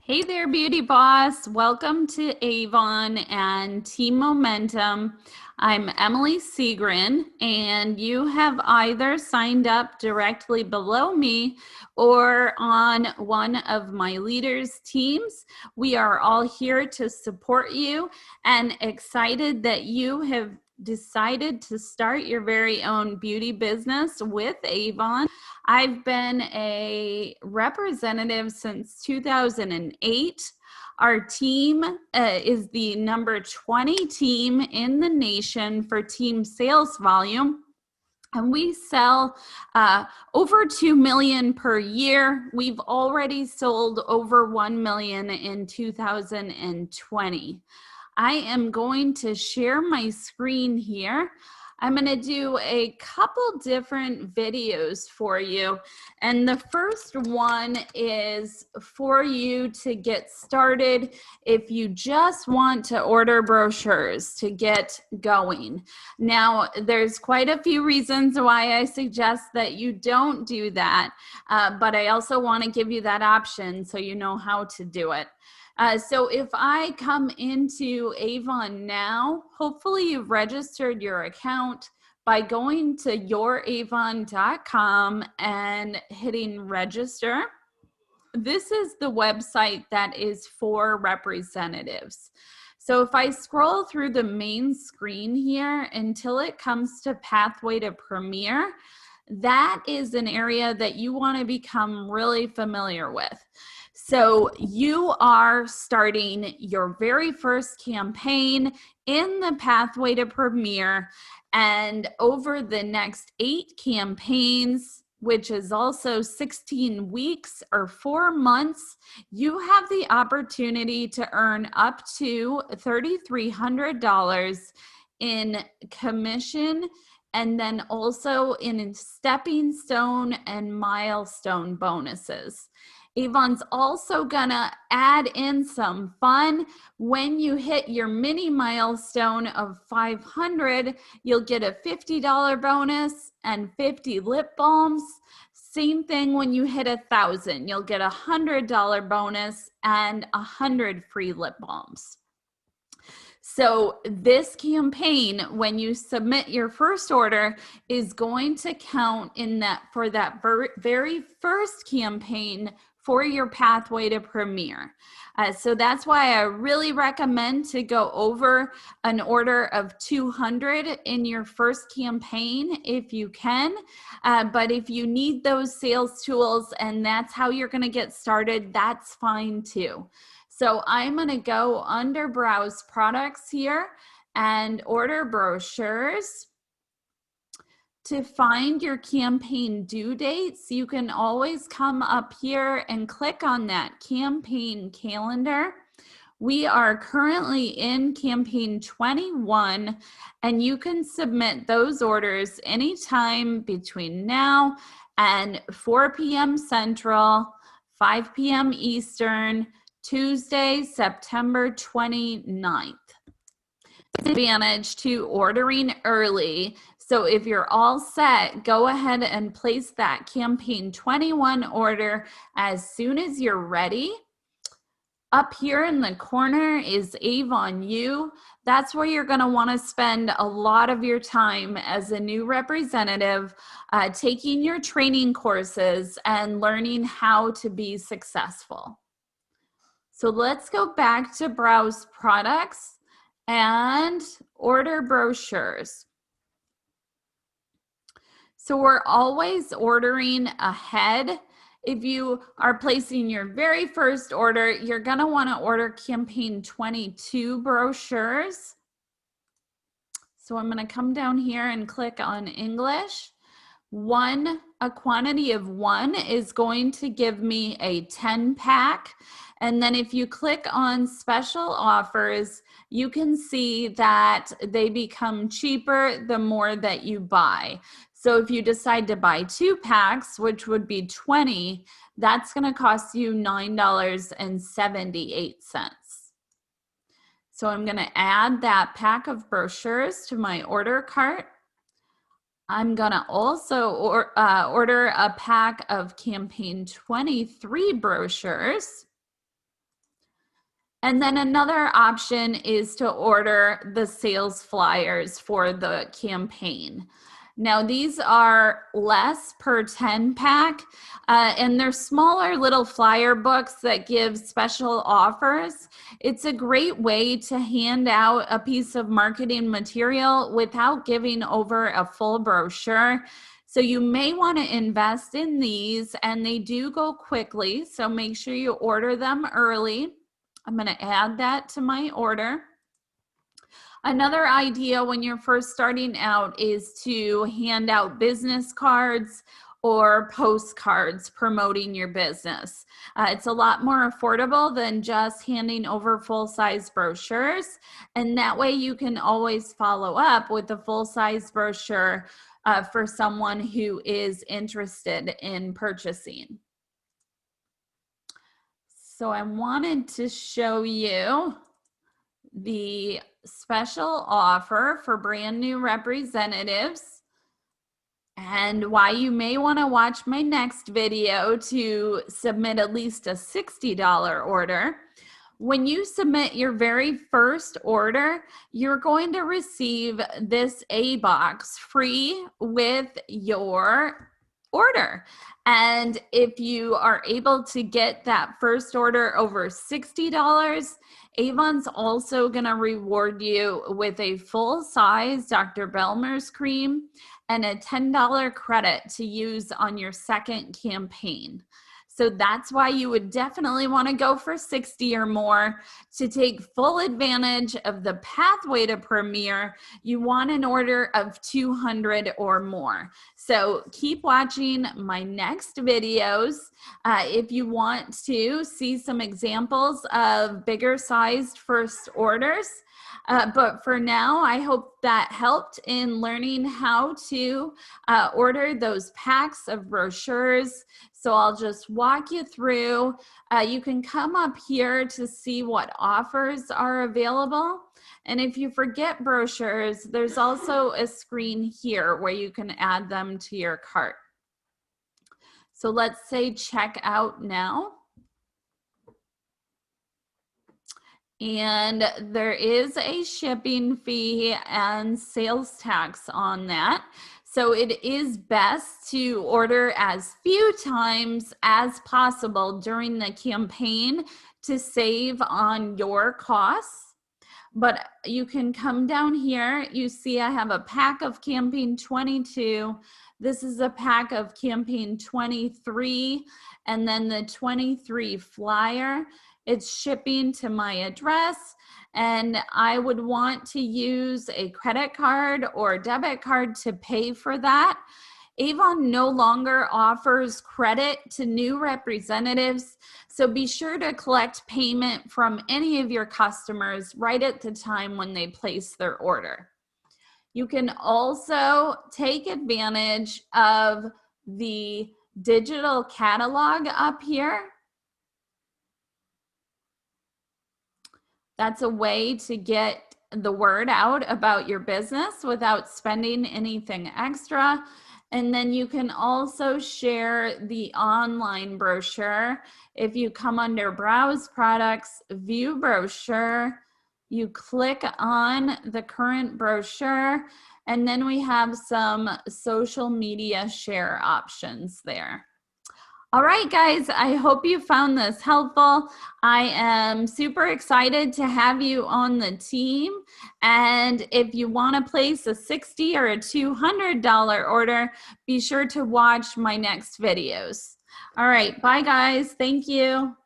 Hey there, Beauty Boss. Welcome to Avon and Team Momentum. I'm Emily Seagren, and you have either signed up directly below me or on one of my leaders' teams. We are all here to support you and excited that you have decided to start your very own beauty business with Avon. I've been a representative since 2008. Our team is the number 20 team in the nation for team sales volume. And we sell over 2 million per year. We've already sold over 1 million in 2020. I am going to share my screen here. I'm going to do a couple different videos for you. And the first one is for you to get started if you just want to order brochures to get going. Now, there's quite a few reasons why I suggest that you don't do that, but I also want to give you that option so you know how to do it. So if I come into Avon now, hopefully you've registered your account by going to youravon.com and hitting register. This is the website that is for representatives. So if I scroll through the main screen here until it comes to Pathway to Premier, that is an area that you want to become really familiar with. So you are starting your very first campaign in the Pathway to Premier, and over the next 8 campaigns, which is also 16 weeks or 4 months, you have the opportunity to earn up to $3,300 in commission, and then also in stepping stone and milestone bonuses. Avon's also gonna add in some fun. When you hit your mini milestone of 500, you'll get a $50 bonus and 50 lip balms. Same thing when you hit 1,000, you'll get a $100 bonus and 100 free lip balms. So this campaign, when you submit your first order, is going to count in that for that very first campaign for your Pathway to Premier. So that's why I really recommend to go over an order of 200 in your first campaign if you can. But if you need those sales tools and that's how you're going to get started, that's fine too. So I'm going to go under Browse Products here and order brochures. To find your campaign due dates, you can always come up here and click on that campaign calendar. We are currently in campaign 21, and you can submit those orders anytime between now and 4 p.m. Central, 5 p.m. Eastern, Tuesday, September 29th. Advantage to ordering early. So if you're all set, go ahead and place that campaign 21 order as soon as you're ready. Up here in the corner is Avon U. That's where you're going to want to spend a lot of your time as a new representative, taking your training courses and learning how to be successful. So let's go back to Browse Products and order brochures. So we're always ordering ahead. If you are placing your very first order, you're going to want to order campaign 22 brochures. So I'm going to come down here and click on English. A quantity of 1 is going to give me a 10-pack. And then if you click on special offers, you can see that they become cheaper the more that you buy. So if you decide to buy 2 packs, which would be 20, that's going to cost you $9.78. So I'm going to add that pack of brochures to my order cart. I'm going to also order a pack of campaign 23 brochures. And then another option is to order the sales flyers for the campaign. Now, these are less per 10 pack, and they're smaller little flyer books that give special offers. It's a great way to hand out a piece of marketing material without giving over a full brochure. So you may want to invest in these, and they do go quickly, so make sure you order them early. I'm going to add that to my order. Another idea when you're first starting out is to hand out business cards or postcards promoting your business. It's a lot more affordable than just handing over full-size brochures, and that way you can always follow up with a full-size brochure for someone who is interested in purchasing. So I wanted to show you the special offer for brand new representatives and why you may want to watch my next video to submit at least a $60 order. When you submit your very first order, you're going to receive this A box free with your order. And if you are able to get that first order over $60, Avon's also going to reward you with a full-size Dr. Belmer's cream and a $10 credit to use on your second campaign. So that's why you would definitely want to go for 60 or more. To take full advantage of the pathway to Premier, you want an order of 200 or more. So keep watching my next videos. If you want to see some examples of bigger sized first orders. But for now, I hope that helped in learning how to order those packs of brochures. So I'll just walk you through. You can come up here to see what offers are available. And if you forget brochures, there's also a screen here where you can add them to your cart. So let's say check out now. And there is a shipping fee and sales tax on that. So it is best to order as few times as possible during the campaign to save on your costs. But you can come down here. You see I have a pack of campaign 22. This is a pack of campaign 23, and then the 23 flyer. It's shipping to my address, and I would want to use a credit card or debit card to pay for that. Avon no longer offers credit to new representatives, so be sure to collect payment from any of your customers right at the time when they place their order. You can also take advantage of the digital catalog up here. That's a way to get the word out about your business without spending anything extra. And then you can also share the online brochure. If you come under Browse Products, View Brochure, you click on the current brochure, and then we have some social media share options there. All right, guys, I hope you found this helpful. I am super excited to have you on the team. And if you want to place a $60 or a $200 order, be sure to watch my next videos. All right, bye, guys. Thank you.